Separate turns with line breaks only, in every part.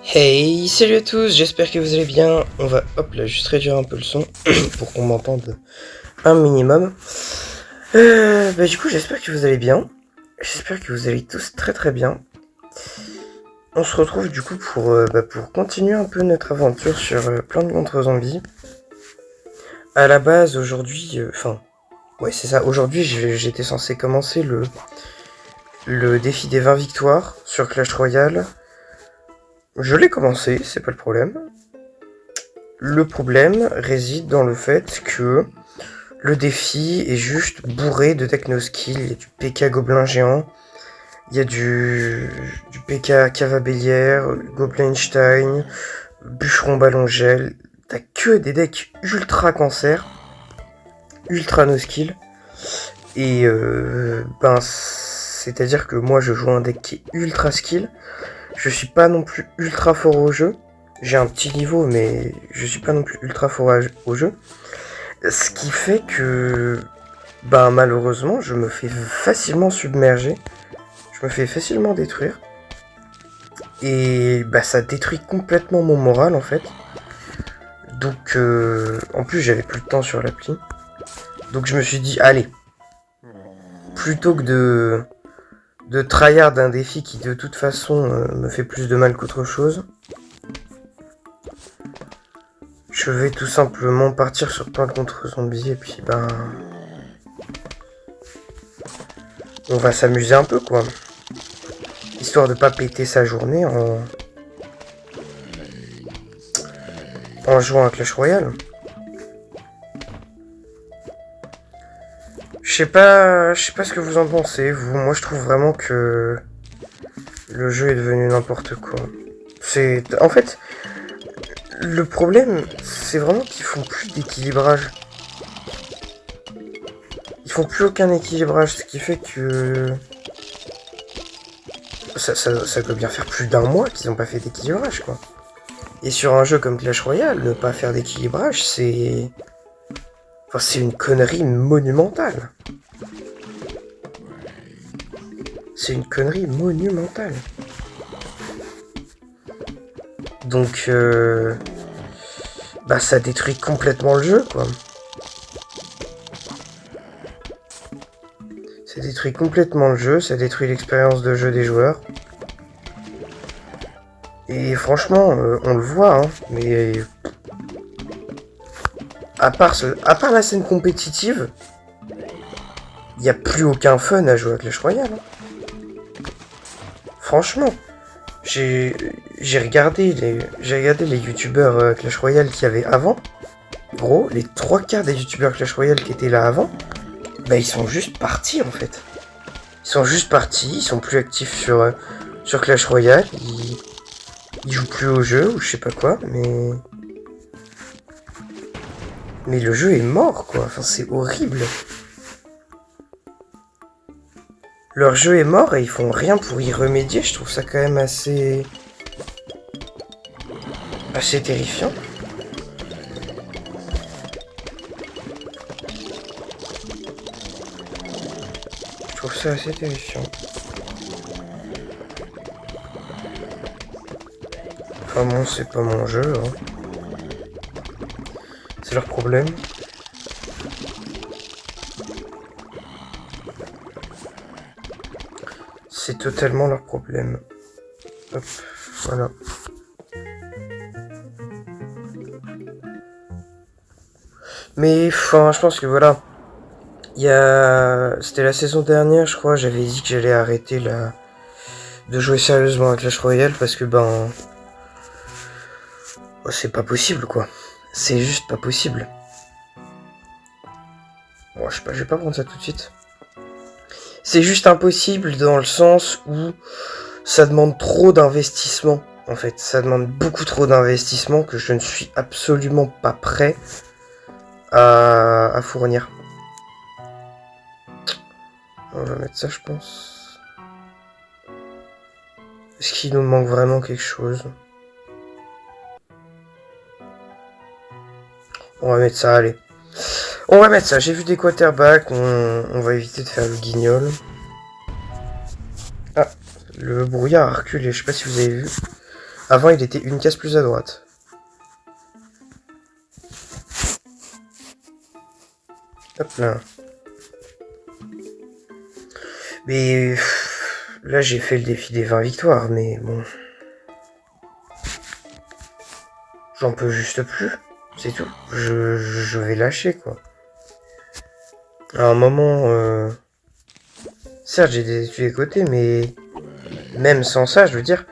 Hey, salut à tous, j'espère que vous allez bien. On va, hop là, juste réduire un peu le son pour qu'on m'entende un minimum. Du coup, j'espère que vous allez bien. J'espère que vous allez tous très très bien. On se retrouve du coup pour continuer un peu notre aventure sur Plants contre Zombies. À la base, aujourd'hui, ouais, c'est ça. Aujourd'hui, j'étais censé commencer le défi des 20 victoires sur Clash Royale. Je l'ai commencé, c'est pas le problème. Le problème réside dans le fait que le défi est juste bourré de techno-skills. Il y a du PK Gobelin Géant, il y a du PK Cava Bélière, Gobelin Einstein, Bûcheron Ballon Gel. T'as que des decks ultra cancer, ultra no-skill. Et c'est-à-dire que moi je joue un deck qui est ultra skill. Je suis pas non plus ultra fort au jeu. J'ai un petit niveau, mais je suis pas non plus ultra fort au jeu. Ce qui fait que, malheureusement, je me fais facilement submerger. Je me fais facilement détruire. Et ça détruit complètement mon moral, en fait. Donc, en plus, j'avais plus de temps sur l'appli. Donc, je me suis dit, allez, plutôt que de tryhard un défi qui, de toute façon, me fait plus de mal qu'autre chose, je vais tout simplement partir sur Plants contre Zombies et puis on va s'amuser un peu quoi. Histoire de pas péter sa journée en jouant à Clash Royale. Je sais pas ce que vous en pensez, vous. Moi je trouve vraiment que le jeu est devenu n'importe quoi. En fait, le problème, c'est vraiment qu'ils font plus d'équilibrage. Ils font plus aucun équilibrage, ce qui fait que ça doit bien faire plus d'un mois qu'ils n'ont pas fait d'équilibrage, quoi. Et sur un jeu comme Clash Royale, ne pas faire d'équilibrage, c'est une connerie monumentale. C'est une connerie monumentale. Donc, ça détruit complètement le jeu, quoi. Ça détruit complètement le jeu, ça détruit l'expérience de jeu des joueurs. Et franchement, on le voit, hein, mais à part la scène compétitive, il n'y a plus aucun fun à jouer à Clash Royale. Hein. Franchement, j'ai regardé les youtubeurs Clash Royale qu'il y avait avant. Gros, les 3/4 des youtubeurs Clash Royale qui étaient là avant, ils sont juste partis en fait. Ils sont juste partis, ils sont plus actifs sur Clash Royale, ils jouent plus au jeu ou je sais pas quoi, mais le jeu est mort quoi, enfin c'est horrible. Leur jeu est mort et ils font rien pour y remédier, je trouve ça quand même assez terrifiant. Je trouve ça assez terrifiant. Enfin bon, c'est pas mon jeu, hein. C'est leur problème. C'est totalement leur problème. Hop, voilà. Mais enfin, je pense que voilà. C'était la saison dernière, je crois, j'avais dit que j'allais arrêter de jouer sérieusement à Clash Royale parce que c'est pas possible quoi. C'est juste pas possible. Bon, je sais pas, je vais pas prendre ça tout de suite. C'est juste impossible dans le sens où ça demande trop d'investissement. En fait, ça demande beaucoup trop d'investissement que je ne suis absolument pas prêt à fournir. On va mettre ça, je pense. Est-ce qu'il nous manque vraiment quelque chose? On va mettre ça, allez. On va mettre ça, j'ai vu des quarterbacks, on va éviter de faire le guignol. Ah, le brouillard a reculé, je sais pas si vous avez vu. Avant, il était une case plus à droite. Hop là. Mais là, j'ai fait le défi des 20 victoires, mais bon. J'en peux juste plus. C'est tout. Je vais lâcher, quoi. À un moment, certes, j'ai des études à côté, mais même sans ça, je veux dire,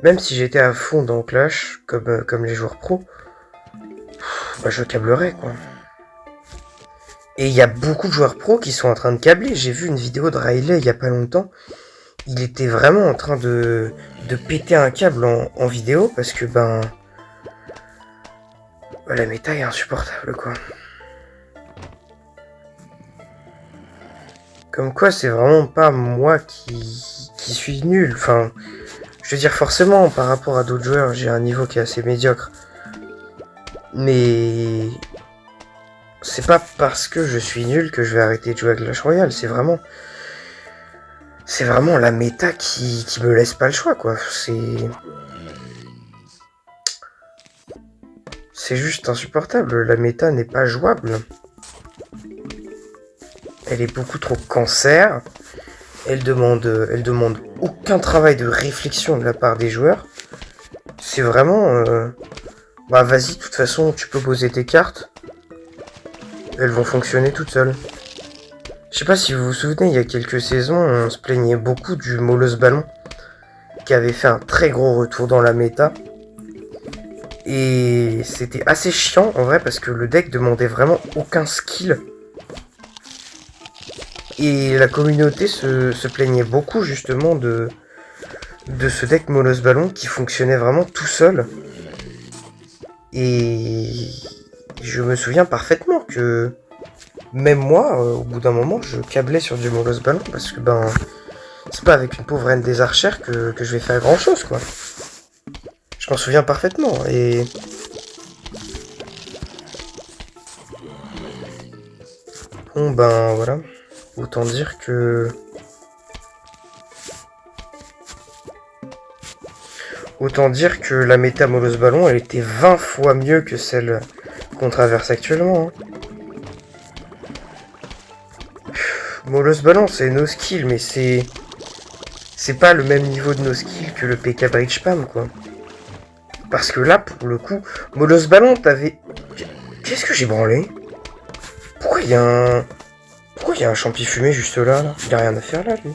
même si j'étais à fond dans Clash, comme les joueurs pros, bah, je câblerais, quoi. Et il y a beaucoup de joueurs pros qui sont en train de câbler. J'ai vu une vidéo de Riley il y a pas longtemps. Il était vraiment en train de péter un câble en vidéo parce que, la méta est insupportable, quoi. Comme quoi, c'est vraiment pas moi qui suis nul. Enfin, je veux dire, forcément, par rapport à d'autres joueurs, j'ai un niveau qui est assez médiocre. Mais c'est pas parce que je suis nul que je vais arrêter de jouer à Clash Royale. C'est vraiment la méta qui me laisse pas le choix, quoi. C'est juste insupportable. La méta n'est pas jouable. Elle est beaucoup trop cancer. Elle demande aucun travail de réflexion de la part des joueurs. C'est vraiment... vas-y, de toute façon, tu peux poser tes cartes. Elles vont fonctionner toutes seules. Je sais pas si vous vous souvenez, il y a quelques saisons, on se plaignait beaucoup du Molos Ballon, qui avait fait un très gros retour dans la méta. Et c'était assez chiant, en vrai, parce que le deck demandait vraiment aucun skill. Et la communauté se plaignait beaucoup, justement, de ce deck Molos Ballon, qui fonctionnait vraiment tout seul. Et je me souviens parfaitement que même moi, au bout d'un moment, je câblais sur du Molos Ballon parce que c'est pas avec une pauvre reine des archères que je vais faire grand chose, quoi. Je m'en souviens parfaitement et bon voilà, autant dire que la méta Molos Ballon, elle était 20 fois mieux que celle qu'on traverse actuellement. Hein. Molos Ballon, c'est no skill, mais c'est pas le même niveau de no skill que le PK Bridge Spam, quoi. Parce que là, pour le coup, Molos Ballon, t'avais... Qu'est-ce que j'ai branlé? Pourquoi il y a un champi fumé juste là? Il a rien à faire là, lui.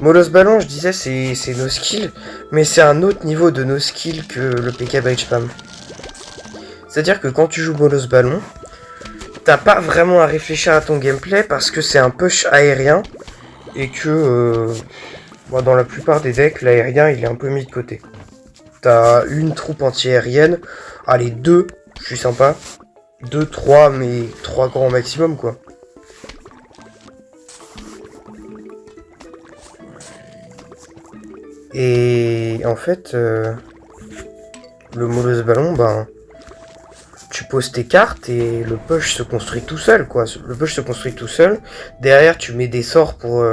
Molos Ballon, je disais, c'est no skill, mais c'est un autre niveau de no skill que le PK Bridge Spam. C'est-à-dire que quand tu joues Molos Ballon, t'as pas vraiment à réfléchir à ton gameplay parce que c'est un push aérien et que dans la plupart des decks, l'aérien il est un peu mis de côté. T'as une troupe anti-aérienne, allez 2, je suis sympa, 2, 3, mais 3 grands maximum, quoi. Et en fait, le Molos Ballon, tu poses tes cartes et le push se construit tout seul, quoi. Le push se construit tout seul. Derrière, tu mets des sorts pour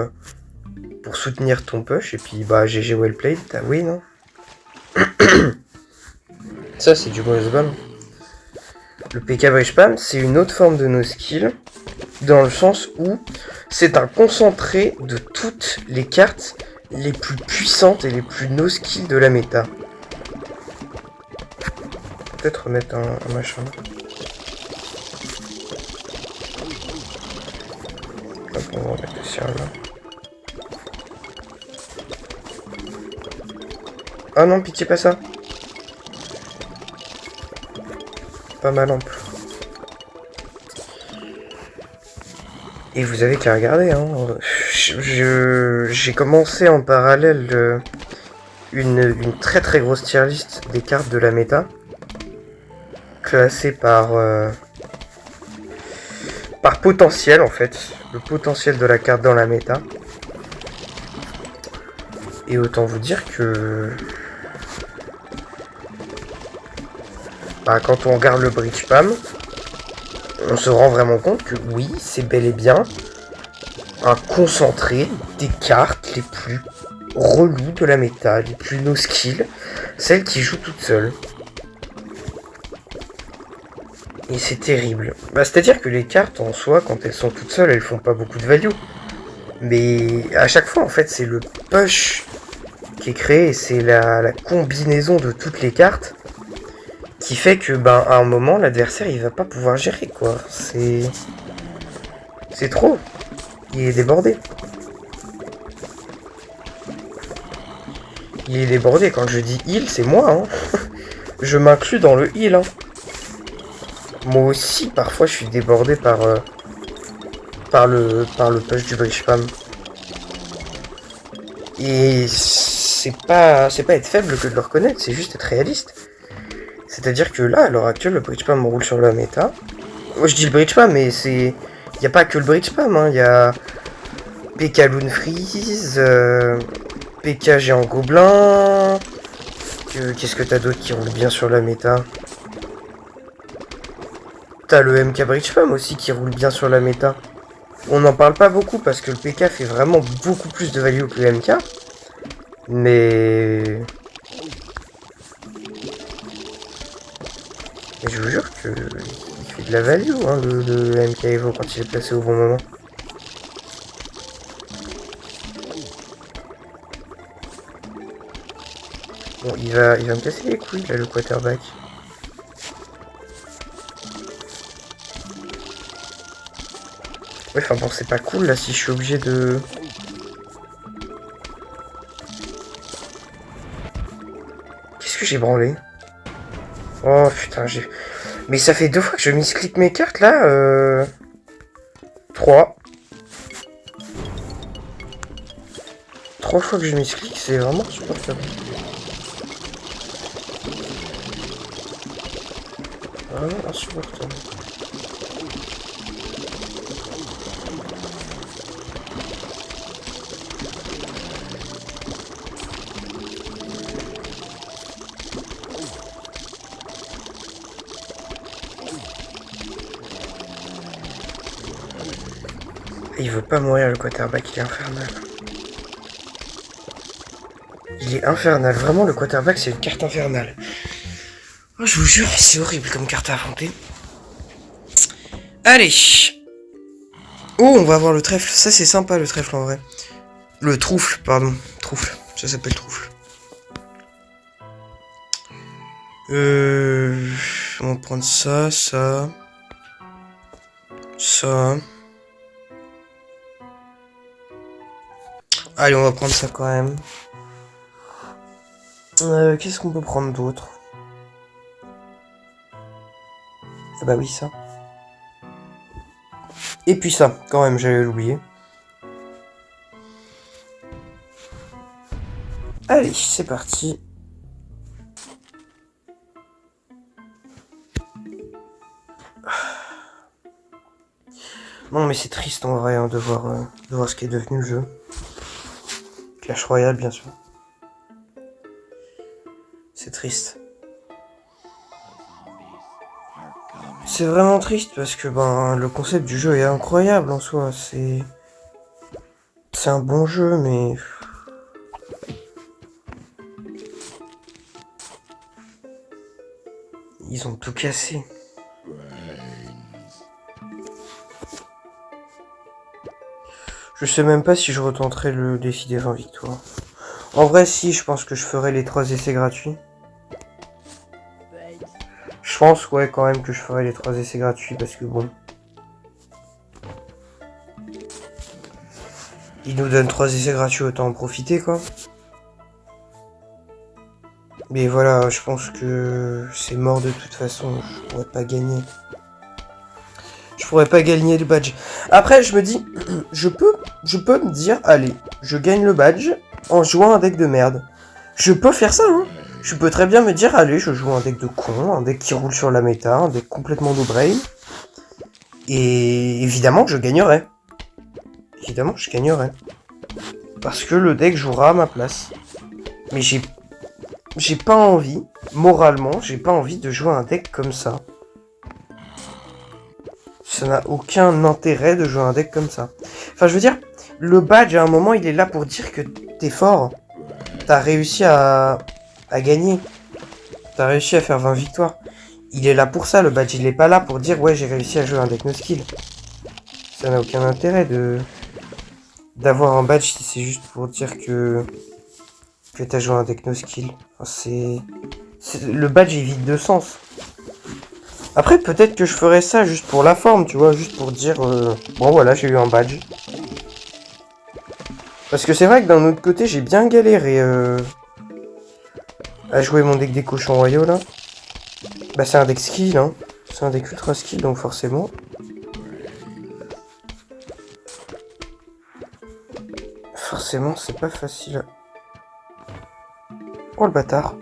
soutenir ton push. Et puis, GG well played, t'as win. Hein. Ça, c'est du Molos Ballon. Le PK Bridge Spam, c'est une autre forme de no skill. Dans le sens où c'est un concentré de toutes les cartes les plus puissantes et les plus no skill de la méta. Peut-être remettre un machin. Hop, on va remettre le cire là. Ah non, pitié, pas ça. Pas ma lampe. Et vous avez qu'à regarder, hein. J'ai commencé en parallèle une très très grosse tier list des cartes de la méta. Classé par potentiel, en fait, le potentiel de la carte dans la méta. Et autant vous dire que quand on regarde le Bridge Spam, on se rend vraiment compte que oui, c'est bel et bien un concentré des cartes les plus reloues de la méta, les plus no skill, celles qui jouent toutes seules. Et c'est terrible. Bah, c'est-à-dire que les cartes en soi, quand elles sont toutes seules, elles font pas beaucoup de value. Mais à chaque fois, en fait, c'est le push qui est créé, c'est la combinaison de toutes les cartes qui fait que, ben, à un moment, l'adversaire, il va pas pouvoir gérer, quoi. C'est trop. Il est débordé. Il est débordé. Quand je dis heal, c'est moi, hein. Je m'inclus dans le heal, hein. Moi aussi, parfois, je suis débordé par le push du bridge spam. Et c'est pas être faible que de le reconnaître, c'est juste être réaliste. C'est-à-dire que là, à l'heure actuelle, le bridge spam roule sur la méta. Moi, je dis le bridge spam, mais c'est... Y a pas que le bridge spam, hein. Y a PK Loon Freeze, PK Géant Gobelin... Qu'est-ce que t'as d'autre qui roule bien sur la méta? T'as le MK Bridge Spam aussi qui roule bien sur la méta. On n'en parle pas beaucoup parce que le PK fait vraiment beaucoup plus de value que le MK. Mais je vous jure que il fait de la value, hein, le MK Evo quand il est placé au bon moment. Bon, il va me casser les couilles là, le quarterback. Ouais, enfin bon, c'est pas cool là si je suis obligé de... Qu'est-ce que j'ai branlé? Oh putain, j'ai... Mais ça fait 2 fois que je misclique mes cartes là, 3. 3 fois que je misclique, c'est vraiment insupportable. Vraiment insupportable. Il veut pas mourir le quarterback, il est infernal. Il est infernal, vraiment le quarterback c'est une carte infernale. Oh, je vous jure, c'est horrible comme carte à affronter. Allez. Oh, on va avoir le trèfle, ça c'est sympa le trèfle en vrai. Le troufle, pardon, troufle, ça s'appelle troufle. On va prendre ça, ça. Allez, on va prendre ça quand même. Qu'est-ce qu'on peut prendre d'autre? Ah bah oui, ça. Et puis ça, quand même, j'allais l'oublier. Allez, c'est parti. Non mais c'est triste en vrai hein, de voir ce qui est devenu le jeu. Clash Royale bien sûr. C'est triste. C'est vraiment triste parce que ben le concept du jeu est incroyable en soi. C'est un bon jeu mais... Ils ont tout cassé. Je sais même pas si je retenterai le défi des 20 victoires. En vrai, si, je pense que je ferai les 3 essais gratuits. Je pense, ouais, quand même que je ferai les 3 essais gratuits parce que bon. Ils nous donnent 3 essais gratuits, autant en profiter, quoi. Mais voilà, je pense que c'est mort de toute façon. Je pourrais pas gagner. Je pourrais pas gagner le badge. Après, je me dis, je peux me dire, allez, je gagne le badge en jouant un deck de merde. Je peux faire ça, hein. Je peux très bien me dire, allez, je joue un deck de con, un deck qui roule sur la méta, un deck complètement no brain. Et évidemment, je gagnerai. Évidemment, je gagnerai. Parce que le deck jouera à ma place. Mais j'ai pas envie, moralement, j'ai pas envie de jouer un deck comme ça. Ça n'a aucun intérêt de jouer un deck comme ça. Enfin, je veux dire, le badge, à un moment, il est là pour dire que t'es fort. t'as réussi à gagner. T'as réussi à faire 20 victoires. Il est là pour ça, le badge. Il est pas là pour dire, ouais, j'ai réussi à jouer un deck no skill. Ça n'a aucun intérêt d'avoir un badge si c'est juste pour dire que t'as joué un deck no skill. Enfin, le badge est vide de sens. Après, peut-être que je ferais ça juste pour la forme, tu vois, juste pour dire, bon voilà, j'ai eu un badge. Parce que c'est vrai que d'un autre côté, j'ai bien galéré à jouer mon deck des cochons royaux, là. Bah, c'est un deck skill, hein. C'est un deck ultra skill, donc forcément. Forcément, c'est pas facile. Oh, le bâtard.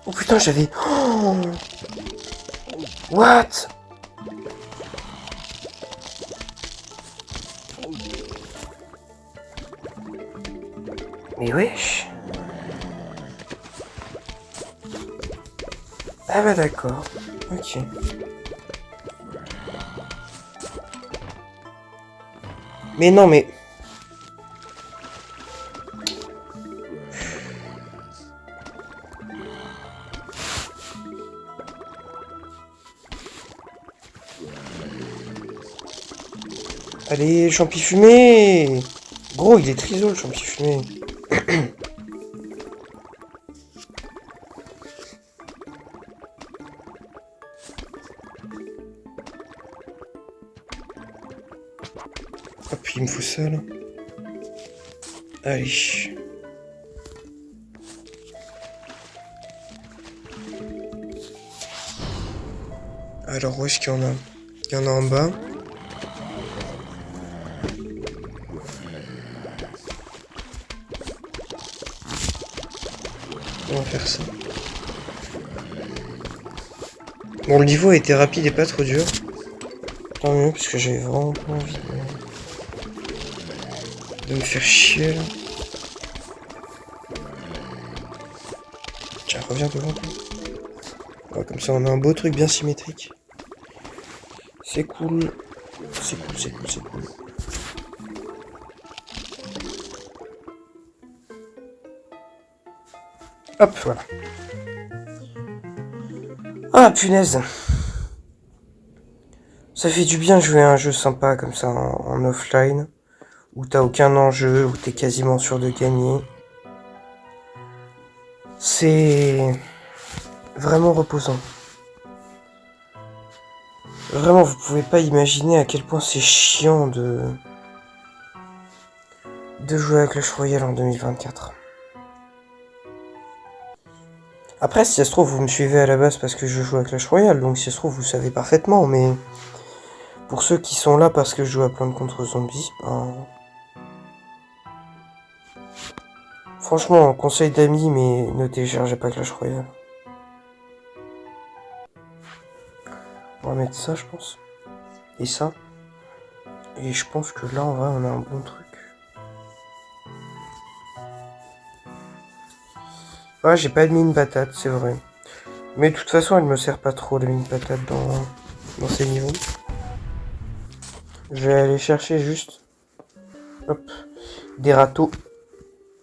Oh putain, j'avais... Oh what? Mais wesh. Ah bah d'accord. Ok. Mais non, mais... Allez, champi fumé. Gros, il est triso, le champi fumé. Ah, puis il me fout ça, là. Allez. Alors, où est-ce qu'il y en a? Il y en a en bas. On va faire ça. Bon, le niveau a été rapide et pas trop dur. Tant mieux, parce que j'avais vraiment pas envie de me faire chier, là. Tiens, reviens devant toi. Ouais, comme ça, on a un beau truc bien symétrique. C'est cool. C'est cool, c'est cool, c'est cool. Hop, voilà. Ah, punaise. Ça fait du bien de jouer à un jeu sympa comme ça en offline. Où t'as aucun enjeu, où t'es quasiment sûr de gagner. C'est vraiment reposant. Vraiment, vous pouvez pas imaginer à quel point c'est chiant de jouer à Clash Royale en 2024. Après, si ça se trouve, vous me suivez à la base parce que je joue à Clash Royale, donc si ça se trouve, vous savez parfaitement, mais pour ceux qui sont là parce que je joue à Plante contre Zombies, ben... Franchement, conseil d'amis, mais ne téléchargez pas Clash Royale. On va mettre ça, je pense. Et ça. Et je pense que là, en vrai, on a un bon truc. Ouais, j'ai pas de mine patate, c'est vrai. Mais de toute façon, elle me sert pas trop, la mine patate, dans ces niveaux. Je vais aller chercher juste... Hop. Des râteaux.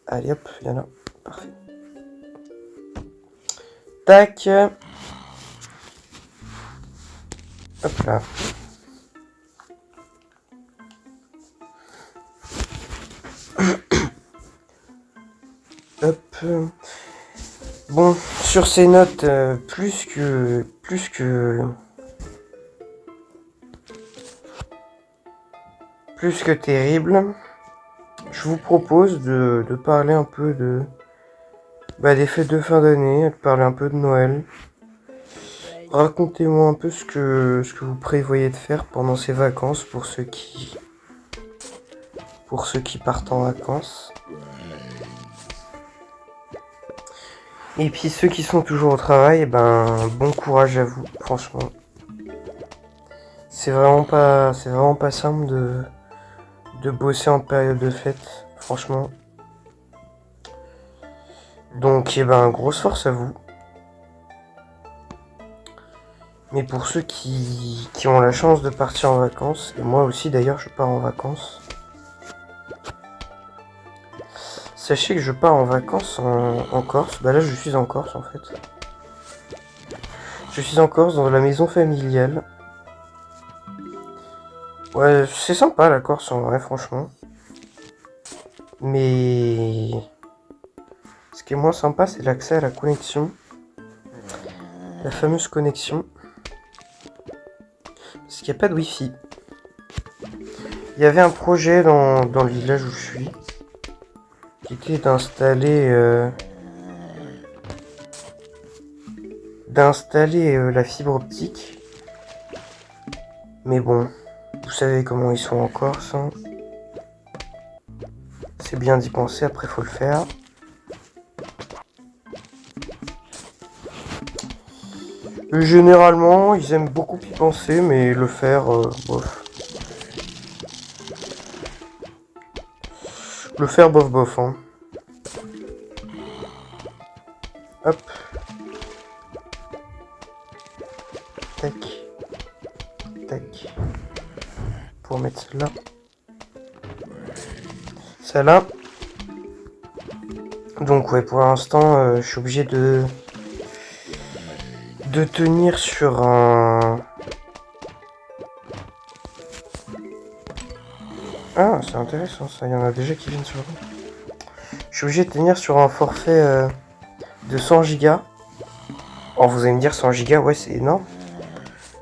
Allez, hop, il y en a. Parfait. Tac. Hop là. Hop. Bon, sur ces notes, plus que terrible, je vous propose de parler un peu des fêtes de fin d'année, de parler un peu de Noël. Racontez-moi un peu ce que vous prévoyez de faire pendant ces vacances pour ceux qui partent en vacances. Et puis ceux qui sont toujours au travail, ben bon courage à vous, franchement. C'est vraiment pas simple de bosser en période de fête, franchement. Donc grosse force à vous. Mais pour ceux qui ont la chance de partir en vacances, et moi aussi d'ailleurs je pars en vacances, sachez que je pars en vacances en Corse. Bah là je suis en Corse en fait. Je suis en Corse dans la maison familiale. Ouais, c'est sympa la Corse en vrai franchement. Mais ce qui est moins sympa c'est l'accès à la connexion. La fameuse connexion. Parce qu'il n'y a pas de wifi. Il y avait un projet dans le village où je suis qui était d'installer la fibre optique. Mais bon, vous savez comment ils sont en Corse. Hein. C'est bien d'y penser, après faut le faire. Généralement, ils aiment beaucoup y penser, mais le faire, bof. Le faire, bof bof. Hein. Hop. Tac. Tac. Pour mettre celle-là. Celle-là. Donc ouais, pour l'instant, je suis obligé de tenir sur un... Ah, c'est intéressant ça, il y en a déjà qui viennent sur... Je suis obligé de tenir sur un forfait de 100 Go. Oh, vous allez me dire 100 Go, ouais, c'est énorme.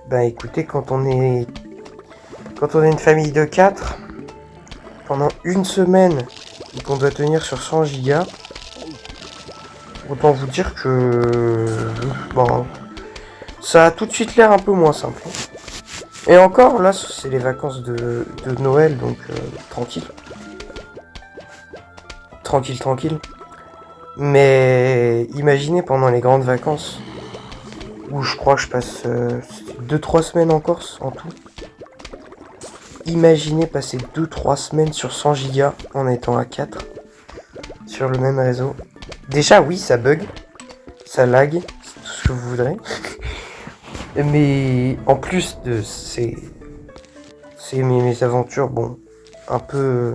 Bah écoutez, quand on est une famille de 4, pendant une semaine, et qu'on doit tenir sur 100 Go, autant vous dire que... Bon, ça a tout de suite l'air un peu moins simple. Et encore, là, c'est les vacances de Noël, donc tranquille. Tranquille. Mais imaginez pendant les grandes vacances, où je crois que je passe 2-3 semaines en Corse en tout. Imaginez passer 2-3 semaines sur 100 Go en étant à 4 sur le même réseau. Déjà, oui, ça bug, ça lag, c'est tout ce que vous voudrez. Mais en plus de mes aventures, bon, un peu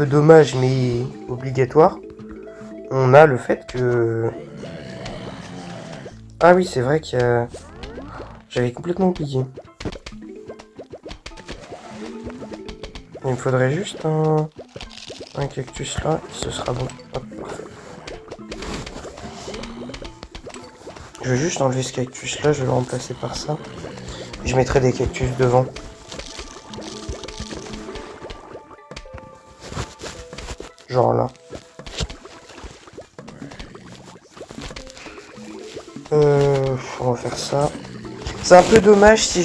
dommage mais obligatoire, on a le fait que... Ah oui, c'est vrai qu'il y a... J'avais complètement oublié. Il me faudrait juste un cactus là, ce sera bon. Hop, parfait. Je vais juste enlever ce cactus là, je vais le remplacer par ça. Je mettrai des cactus devant. Genre là. On va faire ça. C'est un peu dommage si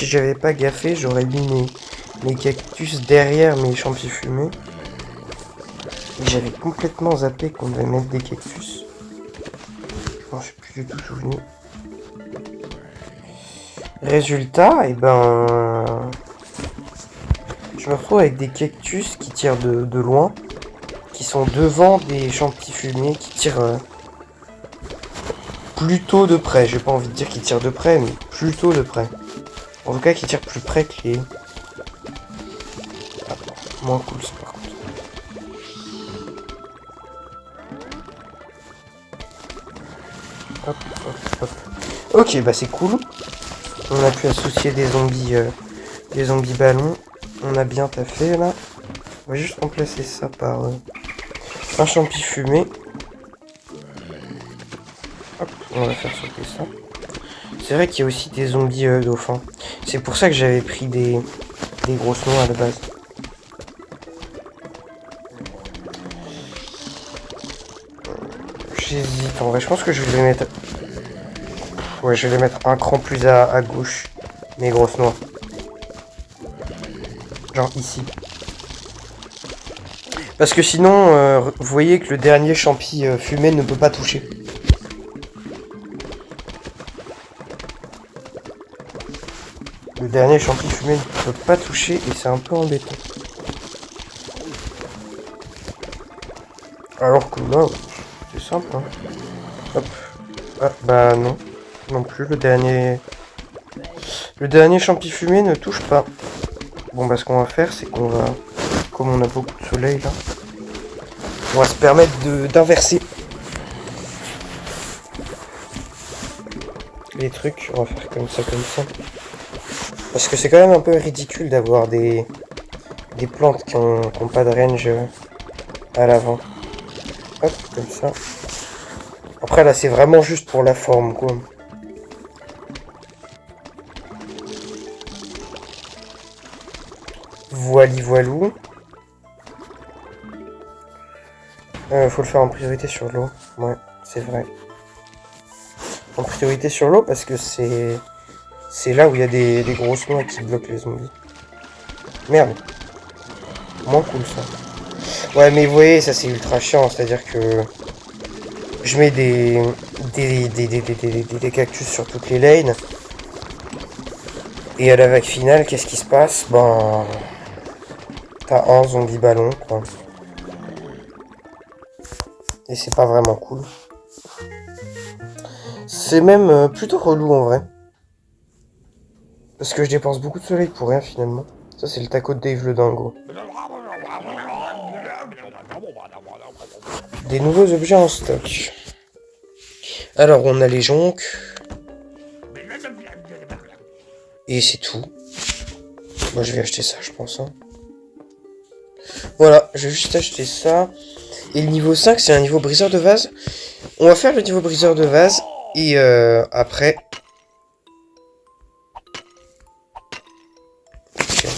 j'avais pas gaffé, j'aurais mis mes cactus derrière mes champis fumés. J'avais complètement zappé qu'on devait mettre des cactus. Je suis plus du tout souvenu. Résultat, et ben... Je me retrouve avec des cactus qui tirent de loin, qui sont devant des champis fumés, qui tirent plutôt de près. J'ai pas envie de dire qu'ils tirent de près, mais plutôt de près. En tout cas, qui tirent plus près que les... Ah, moins cool ça par contre. Hop. Ok, bah c'est cool. On a pu associer des zombies ballons. On a bien taffé là. On va juste remplacer ça par un champi fumé. Hop, on va faire sauter ça. C'est vrai qu'il y a aussi des zombies dauphins. C'est pour ça que j'avais pris des grosses noix à la base. J'hésite en vrai, je pense que je vais les mettre... Ouais, je vais les mettre un cran plus à gauche. Mes grosses noix. Genre ici. Parce que sinon, vous voyez que le dernier champi fumé ne peut pas toucher. Le dernier champi fumé ne peut pas toucher et c'est un peu embêtant. Alors que là, c'est simple. Hein. Hop. Ah, bah non. Non plus, le dernier champi fumé ne touche pas. Bon bah ce qu'on va faire, c'est qu'on va, comme on a beaucoup de soleil là, on va se permettre d'inverser les trucs. On va faire comme ça. Parce que c'est quand même un peu ridicule d'avoir des plantes qui ont pas de range à l'avant. Hop, comme ça. Après là c'est vraiment juste pour la forme quoi. Voilou. Faut le faire en priorité sur l'eau. Ouais, c'est vrai. En priorité sur l'eau parce que c'est là où il y a des grosses noix qui bloquent les zombies. Merde. Moins cool ça. Ouais mais vous voyez ça c'est ultra chiant, c'est-à-dire que je mets des cactus sur toutes les lanes. Et à la vague finale, qu'est-ce qui se passe? Ben... T'as un zombie ballon, quoi. Et c'est pas vraiment cool. C'est même plutôt relou, en vrai. Parce que je dépense beaucoup de soleil pour rien, finalement. Ça, c'est le taco de Dave le dingo. Des nouveaux objets en stock. Alors, on a les jonques. Et c'est tout. Moi, je vais acheter ça, je pense. Hein. Voilà, je vais juste acheter ça. Et le niveau 5, c'est un niveau briseur de vase. On va faire le niveau briseur de vase. Et après... Okay.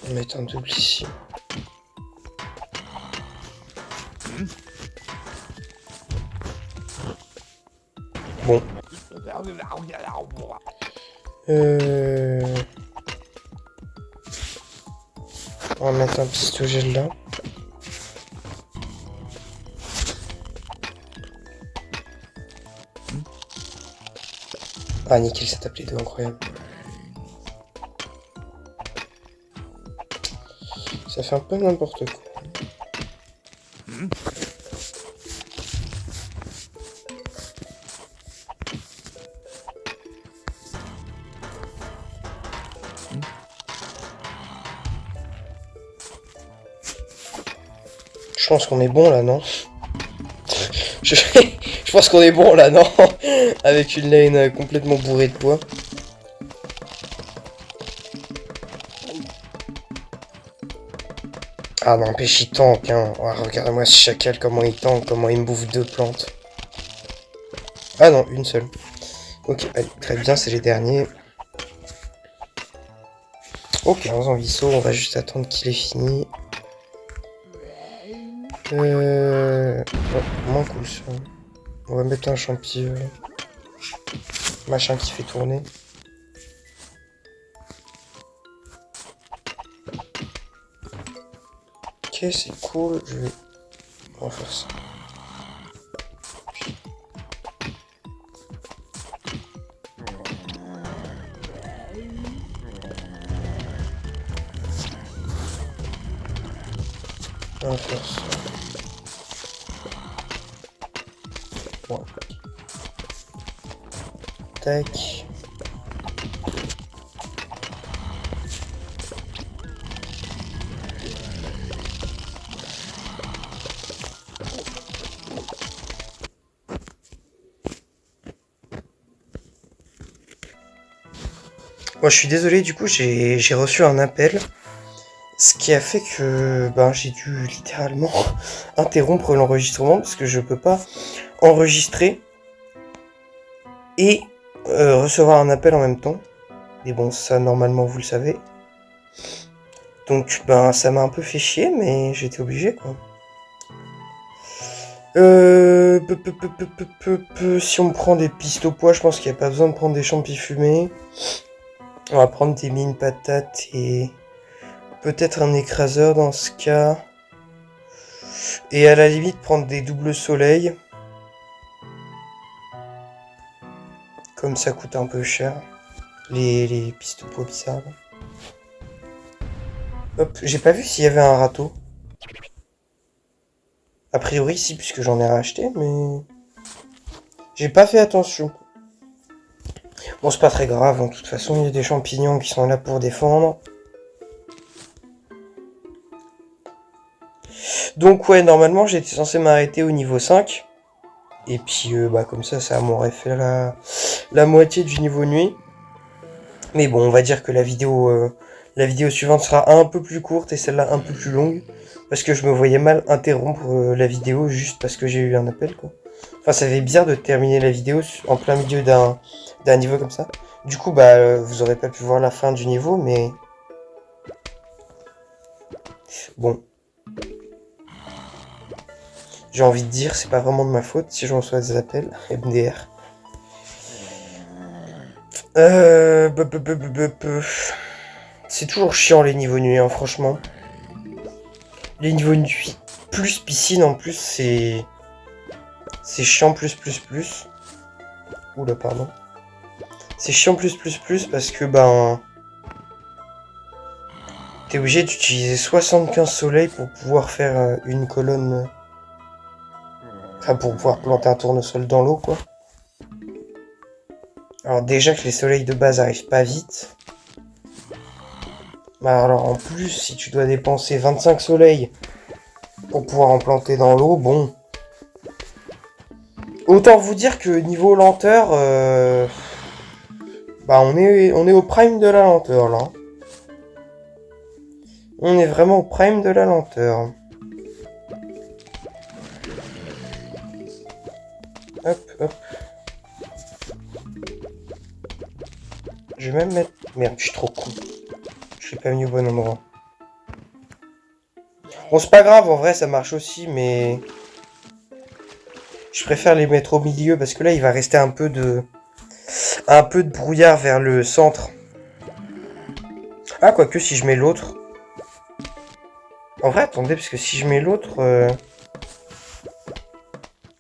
On va mettre un double ici. Bon. On va mettre un pistogel là. Ah nickel, ça tape les deux, incroyable. Ça fait un peu n'importe quoi. Je pense qu'on est bon là, non? Je pense qu'on est bon là, non? Avec une lane complètement bourrée de poids. Ah n'empêche, il tank, hein. Oh, regardez-moi ce chacal, comment il tank, comment il me bouffe deux plantes. Ah non, une seule. Ok, allez, très bien, c'est les derniers. Ok, 15 en vaisseau, on va juste attendre qu'il ait fini. Oh, moins cool ça. On va mettre un champi machin qui fait tourner. Ok, c'est cool, on va faire ça. On va faire ça. Bon. Tac. Moi je suis désolé, du coup j'ai reçu un appel. Ce qui a fait que j'ai dû littéralement interrompre l'enregistrement parce que je peux pas enregistrer et recevoir un appel en même temps. Mais bon, ça normalement vous le savez. Donc ça m'a un peu fait chier, mais j'étais obligé quoi. Si on prend des pistes au pois, je pense qu'il n'y a pas besoin de prendre des champis fumés. On va prendre des mines patates et peut-être un écraseur dans ce cas. Et à la limite prendre des doubles soleils. Comme ça coûte un peu cher. Les pistes poids bizarres. Là. Hop, j'ai pas vu s'il y avait un râteau. A priori, si, puisque j'en ai racheté, mais... J'ai pas fait attention. Bon, c'est pas très grave, hein. De toute façon, il y a des champignons qui sont là pour défendre. Donc ouais, normalement, j'étais censé m'arrêter au niveau 5. Et puis, bah comme ça m'aurait fait la moitié du niveau nuit. Mais bon, on va dire que la vidéo suivante sera un peu plus courte et celle-là un peu plus longue. Parce que je me voyais mal interrompre la vidéo juste parce que j'ai eu un appel, quoi. Enfin, ça fait bizarre de terminer la vidéo en plein milieu d'un niveau comme ça. Du coup, bah, vous aurez pas pu voir la fin du niveau, mais... Bon. J'ai envie de dire, c'est pas vraiment de ma faute si je reçois des appels. MDR. C'est toujours chiant les niveaux nuits, hein, franchement. Les niveaux nuits plus piscine en plus, c'est chiant plus. Oula, pardon. C'est chiant plus parce que ben t'es obligé d'utiliser 75 soleils pour pouvoir faire une colonne. Enfin, pour pouvoir planter un tournesol dans l'eau, quoi. Alors déjà que les soleils de base arrivent pas vite. Bah alors en plus, si tu dois dépenser 25 soleils pour pouvoir en planter dans l'eau, bon. Autant vous dire que niveau lenteur, bah on est au prime de la lenteur là. On est vraiment au prime de la lenteur. Hop. Je vais même mettre... Merde, je suis trop con. Je suis pas mis au bon endroit. Bon, c'est pas grave, en vrai, ça marche aussi, mais... Je préfère les mettre au milieu, parce que là, il va rester un peu de brouillard vers le centre. Ah, quoique, si je mets l'autre... En vrai, attendez, parce que si je mets l'autre...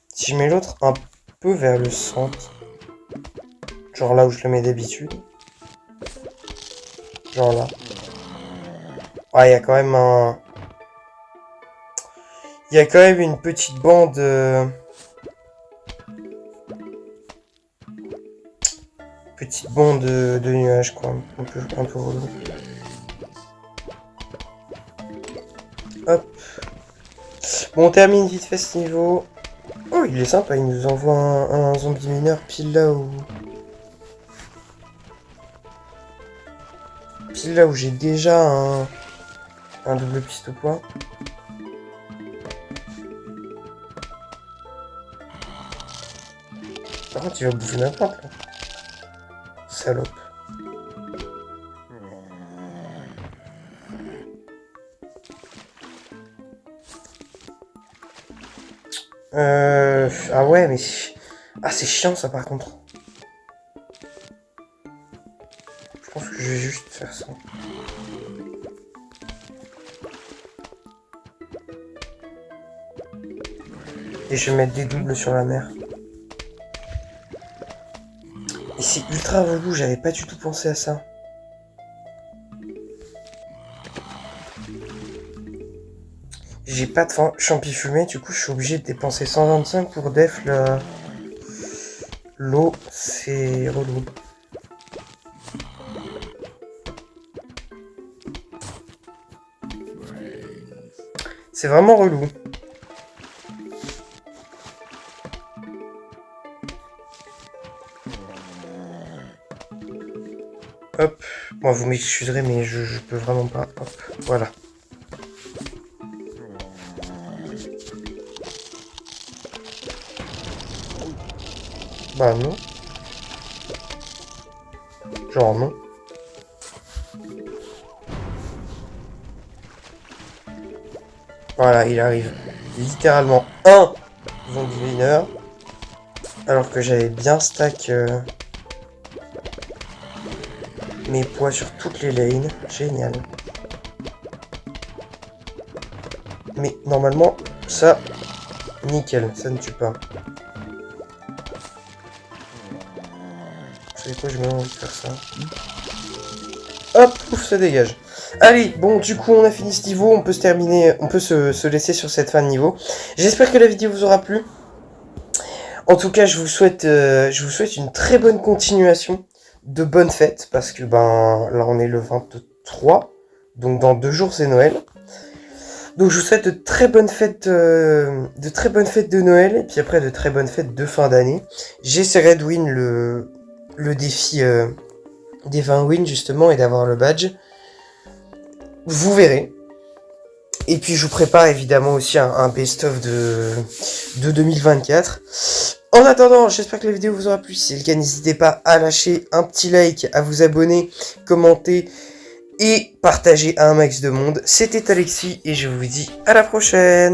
Si je mets l'autre un peu vers le centre... Genre là où je le mets d'habitude... Genre là. Ouais, il y a quand même un... Il y a quand même une petite bande... Petite bande de nuages, quoi. Un peu relou. Hop. Bon, on termine vite fait ce niveau. Oh, il est sympa, il nous envoie un zombie mineur pile là où... Pile là où j'ai déjà un double piste au point. Par contre, il va bouffer ma plante, là. Salope. Ah ouais, mais... Ah, c'est chiant, ça, par contre. Je pense que je vais juste faire ça. Et je vais mettre des doubles sur la mer. Et c'est ultra relou, j'avais pas du tout pensé à ça. J'ai pas de champi fumé, du coup je suis obligé de dépenser 125 pour def l'eau, c'est relou. C'est vraiment relou. Hop, bon vous m'excuserez mais je peux vraiment pas. Hop, voilà. Bah non. Genre non. Voilà, il arrive littéralement un zombie mineur. Alors que j'avais bien stack mes poids sur toutes les lanes. Génial. Mais normalement, ça, nickel, ça ne tue pas. savez quoi, j'ai même envie de faire ça. Hop, ouf, ça dégage. Allez, bon, du coup, on a fini ce niveau, on peut se terminer, on peut se laisser sur cette fin de niveau. J'espère que la vidéo vous aura plu. En tout cas, je vous souhaite une très bonne continuation, de bonnes fêtes, parce que, ben, là, on est le 23, donc dans 2 jours, c'est Noël. Donc, je vous souhaite de très bonnes fêtes de Noël, et puis après, de très bonnes fêtes de fin d'année. J'essaierai de win le défi des 20 wins, justement, et d'avoir le badge. Vous verrez. Et puis je vous prépare évidemment aussi un best-of de 2024. En attendant, j'espère que la vidéo vous aura plu. Si c'est le cas, n'hésitez pas à lâcher un petit like, à vous abonner, commenter et partager à un max de monde. C'était Alexis et je vous dis à la prochaine.